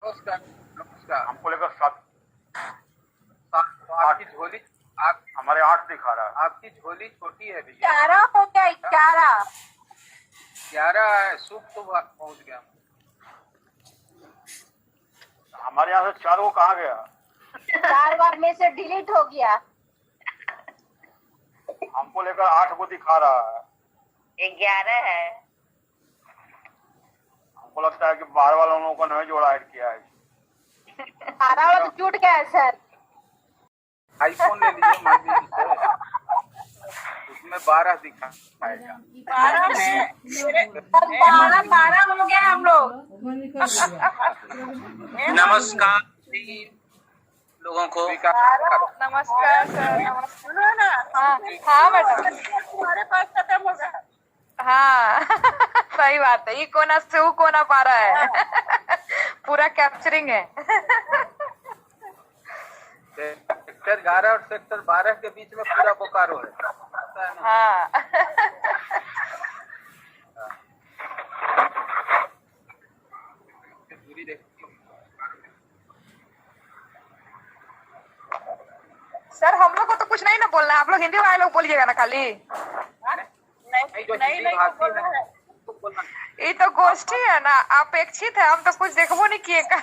नमस्कार। नमस्कार। हमको लेकर सात तो आपकी झोली, आप हमारे 8 दिखा रहा है। आपकी झोली छोटी है भैया। 11 हो गया, 11। 11 है, शुभ तो पहुंच गया। हमारे यहाँ से 4 को कहाँ गया? 4 बार में से डिलीट हो गया। हमको लेकर 8 को दिखा रहा है। 11 है। हमको लगता है कि बाहर वालों लोगों को नहीं जोड़ा ऐड किया है। 12 वाला तो जुट गया है सर। आईफोन ले लीजिए मानवी जी से, उसमें 12 दिखाएगा। 12 में 12 हो गया हम लोग। नमस्कार लोगों को। नमस्कार सर। सुनो ना। हाँ मैडम, हमारे पास खत्म हो गया। हाँ सही बात है। ये कोना से वो कोना पा रहा है पूरा कैप्चरिंग है। सेक्टर 11 और सेक्टर 12 के बीच में पूरा बोकारो है, पता है ना? हाँ दूरी देखिए। सर हम लोग को तो कुछ नहीं ना बोलना है, आप लोग हिंदी वाले लोग बोलिएगा ना खाली। नहीं भाषी है तो बोलना। ये तो गोष्ठी है ना, अपेक्षित है। हम तो कुछ देखबो नहीं किए का।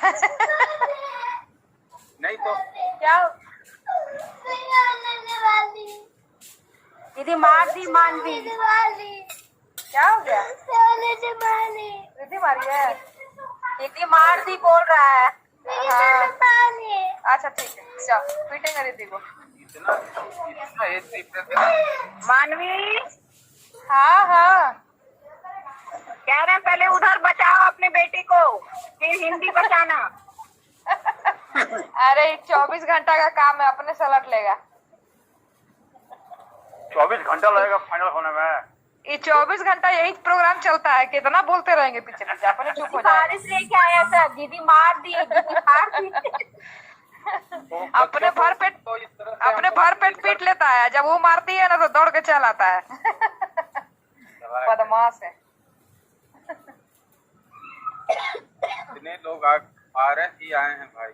नहीं तो क्या दीदी मार दी मानवी। क्या हो गया? दीदी मारी है। दीदी मार दी बोल रहा है। हाँ। अच्छा ठीक है, चल पीटेंगे दीदी को। इतना एज डिफरेंस। मानवी। हाँ हाँ कह रहे हैं पहले उधर बचाओ अपने बेटी को, फिर हिंदी बचाना। अरे 24 घंटा का काम है, अपने से लट लेगा। 24 घंटा लगेगा फाइनल होने में। ये 24 घंटा यही प्रोग्राम चलता है, कितना बोलते रहेंगे पीछे पीछे, अपने चुप हो जाए। बारिश लेके आया था, दीदी मार दी, दीदी मार दी। अपने भर पेट पीट लेता है, जब वो मारती है ना तो दौड़ के चल आता है। बदमाश है। इतने लोग 12 ही आए हैं भाई।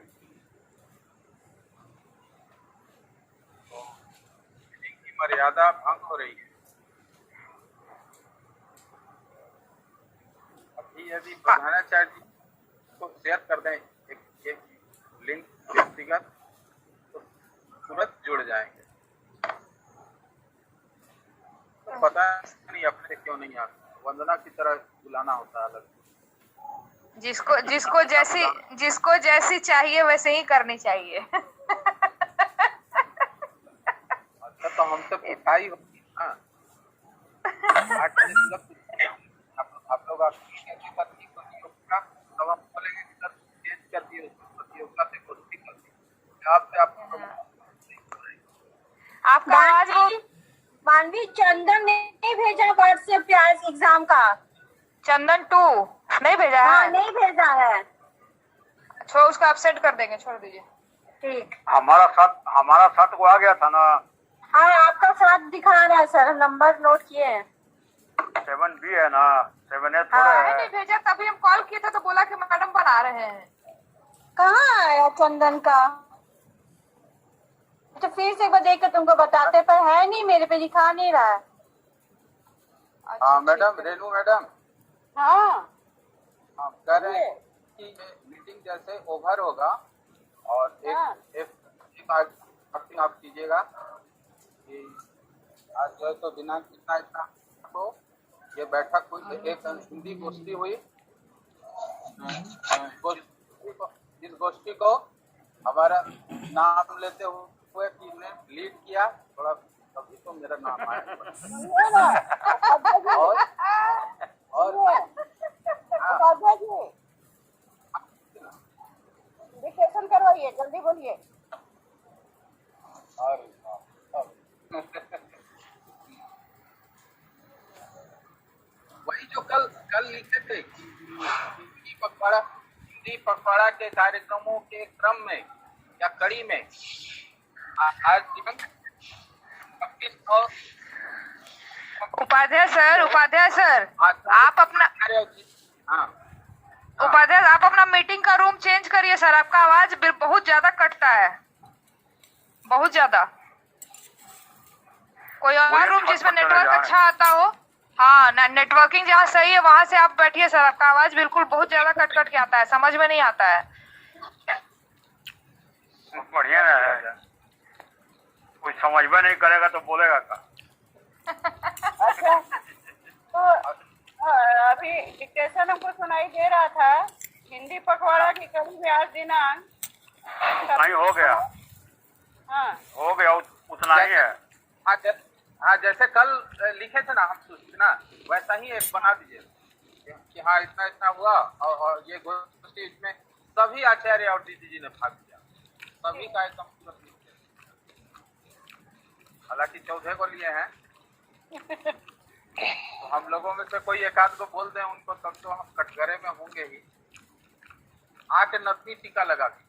तो इनकी मर्यादा भंग हो रही है। अभी यदि प्रधानाचार्य जी को शेयर कर दें एक लिंक व्यक्तिगत, तो तुरंत जुड़ जाएंगे। तो पता नहीं अपने क्यों नहीं आता, वंदना की तरह बुलाना होता है अलग। जिसको जैसी चाहिए वैसे ही करनी चाहिए। अच्छा तो हमसे पिटाई होगी। हाँ 8 बजे आप लोग तब हम बोलेंगे कि सर चेंज कर दिए, प्रतियोगिता से कुश्ती कर दी। आपसे आपका आज वो मानवी चंदन नहीं भेजा व्हाट्सएप पे आज एग्जाम का। चंदन 2 नहीं भेजा है। हाँ नहीं भेजा है। छोड़ उसको अपसेट कर देंगे, छोड़ दीजिए। ठीक। हमारा 7 को आ गया था ना। हाँ आपका 7 दिखा रहा है सर, नंबर नोट किए हैं। 7 भी है ना, 7 थोड़ा हाँ, है। नहीं भेजा, तभी हम कॉल किए थे तो बोला कि मैडम बना रहे हैं। कहाँ आया चंदन का? तो फिर से एक बार देख के तुमको बताते, पर है नहीं, मेरे पे दिखा नहीं रहा है। हाँ मैडम, रेनू मैडम। हाँ आप कह रहे हैं कि मीटिंग जैसे ओवर होगा और एक आप कीजिएगा कि आज जो है तो दिनांक इतना तो ये बैठक हुई, एक हिंदी गोष्ठी हुई। इस गोष्ठी को हमारा नाम लेते हुए किसने लीड किया, थोड़ा तभी तो मेरा नाम आया। और डिक्टेशन करवाइए, जल्दी बोलिए। वही जो कल लिखे थे कि हिंदी पखवाड़ा के कार्यक्रमों के क्रम में या कड़ी में आज दिवंगत उपाध्याय सर आप अपना हाँ उपाध्याय आप अपना मीटिंग का रूम चेंज करिए सर, आपका आवाज बहुत ज्यादा कटता है, बहुत ज्यादा। कोई और रूम जिसमें नेटवर्क अच्छा आता हो। हाँ, नेटवर्किंग जहाँ सही है वहां से आप बैठिए सर, आपका आवाज बिल्कुल बहुत ज्यादा कट कट के आता है, समझ में नहीं आता है। बढ़िया है, कोई समझ में नहीं करेगा तो बोलेगा का। अच्छा, तो अभी डिक्टेशन हमको सुनाई दे रहा था, हिंदी पखवाड़ा की कड़ी में आज दिनांक नहीं हो गया। हाँ हो गया, उतना ही है। हाँ, जैसे कल लिखे थे ना हम सूचना, वैसा ही एक बना दीजिए कि हाँ इतना इतना हुआ और ये गोष्ठी, इसमें सभी आचार्य और दीदी जी ने भाग लिया, सभी का एकदम। हालांकि 14 को लिए हैं, तो हम लोगों में से कोई एक आध को बोल दें उनको, तब तो हम कटघरे में होंगे ही। आके नथनी टीका लगा दी।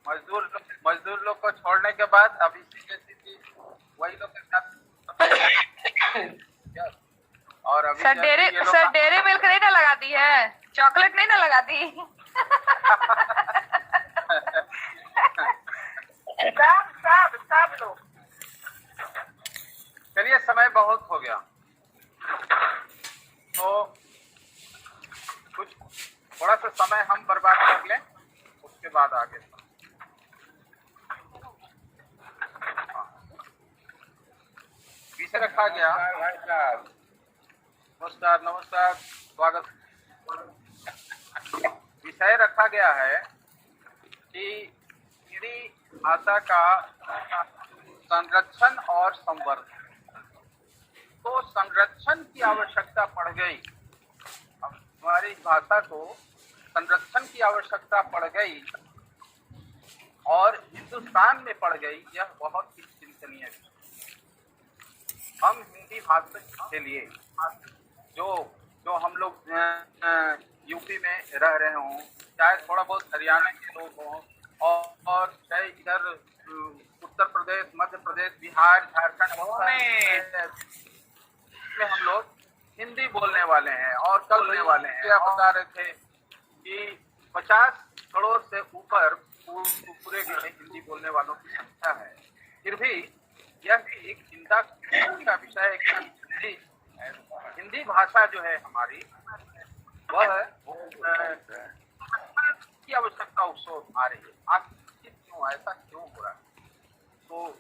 मजदूर लोग को छोड़ने के बाद अभी सीधी वही लोग के साथ। और अभी सर डेरे मिल्क नहीं ना लगा दी है, चॉकलेट नहीं ना लगा दी। सब लोग। चलिए, समय बहुत हो गया, तो कुछ थोड़ा सा समय हम बर्बाद कर लें, उसके बाद आगे। विषय रखा गया। नमस्कार नमस्कार, स्वागत। विषय रखा गया है कि हिंदी भाषा का संरक्षण और संवर्धन। तो संरक्षण की आवश्यकता पड़ गई, हमारी भाषा को संरक्षण की आवश्यकता पड़ गई और हिंदुस्तान में पड़ गई, यह बहुत ही चिंतनीय है। हम हिंदी भाषा के लिए जो हम लोग यूपी में रह रहे हों, चाहे थोड़ा बहुत हरियाणा के लोग हों, और चाहे इधर उत्तर प्रदेश, मध्य प्रदेश, बिहार, झारखंड में हम लोग हिंदी बोलने वाले हैं। और कल बोलने वाले हैं, क्या बता रहे थे कि 50 करोड़ से ऊपर पूरे हिंदी बोलने वालों की संख्या है। फिर भी यह भी एक चिंता का विषय है कि हिंदी भाषा जो है हमारी, वह की आवश्यकता उसको आ रही है। आखिर क्यों, ऐसा क्यों हो रहा है? तो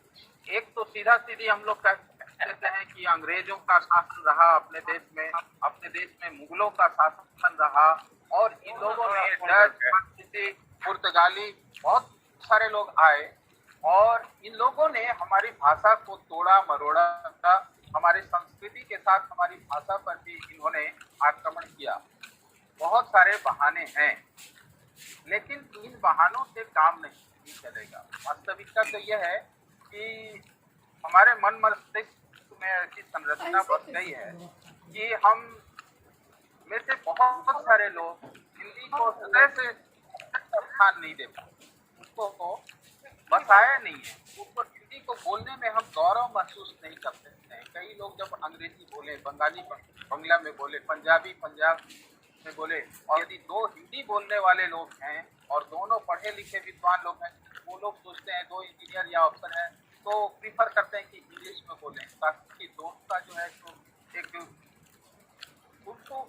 एक तो सीधा सीधी हम लोग कहते हैं कि अंग्रेजों का शासन रहा अपने देश में मुगलों का शासन रहा, और इन लोगों ने डच, पुर्तगाली, बहुत सारे लोग आए और इन लोगों ने हमारी भाषा को तोड़ा मरोड़ा, हमारी संस्कृति के साथ हमारी भाषा पर भी इन्होंने आक्रमण किया। बहुत सारे बहाने हैं, लेकिन इन बहानों से काम नहीं चलेगा। वास्तविकता तो यह है कि हमारे मन मस्तिष्क में ऐसी संरचना बन गई है कि हम में से बहुत सारे लोग हिंदी को हृदय से स्थान नहीं दे पाते, उसको बसाया नहीं है, उसको हिंदी को बोलने में हम गौरव महसूस नहीं करते हैं। कई लोग जब अंग्रेजी बोले, बंगाली बंगला में बोले, पंजाबी पंजाब में बोले, और यदि दो हिंदी बोलने वाले लोग हैं और दोनों पढ़े लिखे विद्वान लोग हैं, वो लोग सोचते हैं दो इंजीनियर या अफसर हैं, तो प्रीफर करते हैं कि इंग्लिश में बोलें, ताकि दोनों का जो है तो एक उनको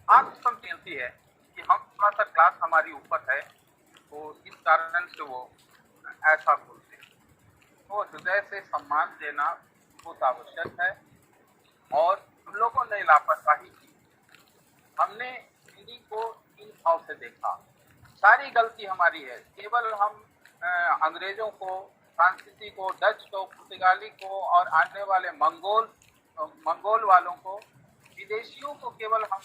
आत्मसंतुष्टि मिलती है कि हम थोड़ा सा क्लास हमारी ऊपर है, तो इस कारण से वो ऐसा बोलते हैं। तो हृदय से सम्मान देना बहुत आवश्यक है, और हम लोगों ने लापरवाही की। हमने हिंदी को इन भाव से देखा, सारी गलती हमारी है। केवल हम अंग्रेजों को, फ्रांसीसी को, डच को, पुर्तगाली को और आने वाले मंगोल वालों को, विदेशियों को केवल हम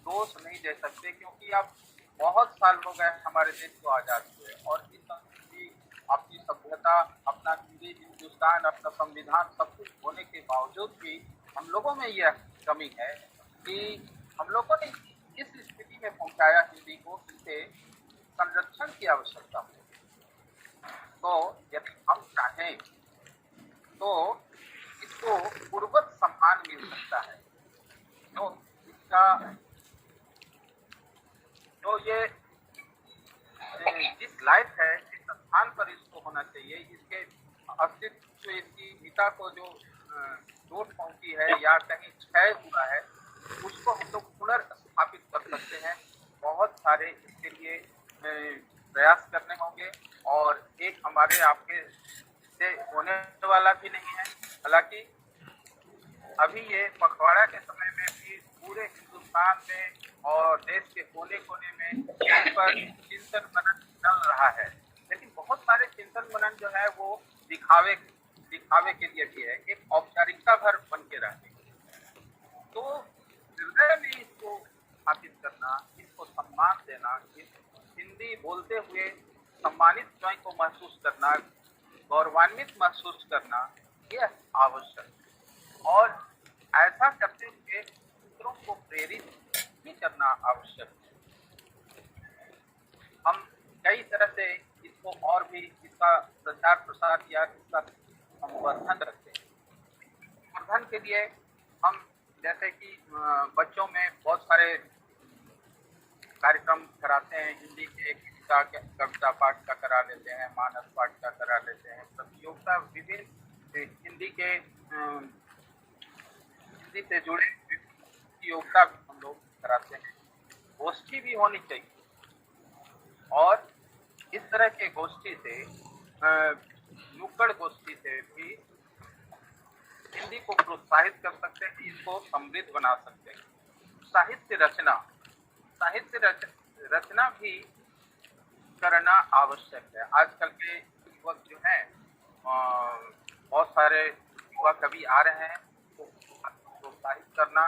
दोष नहीं दे सकते, क्योंकि अब बहुत साल हो गए हमारे देश को आजाद हुए, और इस संस्कृति, अपनी सभ्यता, अपना हिंदी हिंदुस्तान, अपना संविधान सब कुछ होने के बावजूद भी हम लोगों में यह कमी है कि हम लोगों ने इस स्थिति में पहुंचाया हिंदी को, जिससे संरक्षण की आवश्यकता है। तो यदि हम चाहें तो इसको पूर्ववत सम्मान मिल सकता है। तो इसका तो ये जिस लायक है, जिस स्थान पर इसको होना चाहिए, इसके अस्तित्व, इसकी हिता को जो चोट पहुंची है या कहीं क्षय हुआ है, उसको हम लोग पुनर्स्थापित कर सकते हैं। बहुत सारे इसके लिए प्रयास करने होंगे और एक हमारे आपके से होने वाला भी नहीं है। हालांकि अभी ये पखवाड़ा के समय में भी पूरे हिंदुस्तान में और देश के कोने कोने में इस पर चिंतन मनन चल रहा है, लेकिन बहुत सारे चिंतन मनन जो है वो दिखावे के लिए भी है, एक औपचारिकता भर बन के रहने। तो हृदय में इसको स्थापित करना, इसको सम्मान देना, हिंदी बोलते हुए सम्मानित स्वयं को महसूस करना, गौरवान्वित महसूस करना, यह आवश्यक। और ऐसा करते हुए दूसरों को प्रेरित भी करना आवश्यक है। हम कई तरह से इसको और भी इसका प्रचार प्रसार या इसका संवर्धन रखते हैं। संवर्धन के लिए हम जैसे कि बच्चों में बहुत सारे कार्यक्रम कराते हैं, हिंदी के कविता पाठ का करा लेते हैं, मानस पाठ का करा लेते हैं, प्रतियोगिता विभिन्न हिंदी से जुड़े प्रतियोगिता भी हम लोग कराते हैं। गोष्ठी भी होनी चाहिए और इस तरह के गोष्ठी से, नुक्कड़ गोष्ठी से भी हिंदी को प्रोत्साहित कर सकते हैं, इसको समृद्ध बना सकते हैं। साहित्य रचना भी करना आवश्यक है। आजकल के युवक जो हैं, बहुत सारे युवा कवि आ रहे हैं, तो प्रोत्साहित करना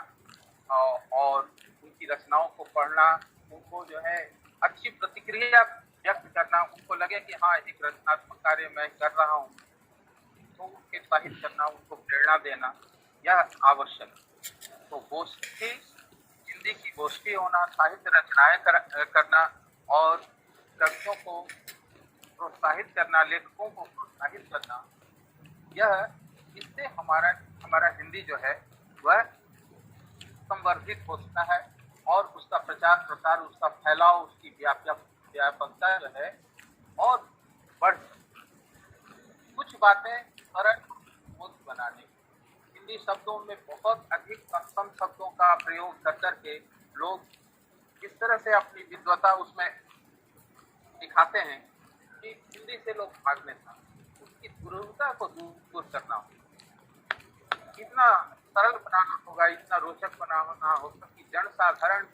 और उनकी रचनाओं को पढ़ना, उनको जो है अच्छी प्रतिक्रिया व्यक्त करना, उनको लगे कि हाँ एक रचनात्मक कार्य मैं कर रहा हूँ, तो उनके प्रोत्साहित करना, उनको प्रेरणा देना, यह आवश्यक। तो गोष्ठी, हिंदी की गोष्ठी होना, साहित्य रचनाएं करना और कवियों को प्रोत्साहित करना, लेखकों को प्रोत्साहित करना, यह इससे हमारा हिंदी जो है वह संवर्धित होता है और उसका प्रचार प्रसार, उसका फैलाव, उसकी व्यापकता जो है और बढ़। कुछ बातें सरल बनाने, हिंदी शब्दों में बहुत अधिक कम शब्दों का प्रयोग कर करके लोग इस तरह से अपनी विद्वता उसमें दिखाते हैं कि हिंदी से लोग भागने था, उसकी दुर्लभता को दूर करना होगा, इतना सरल बनाना होगा, इतना रोचक बनाना होगा कि जन साधारण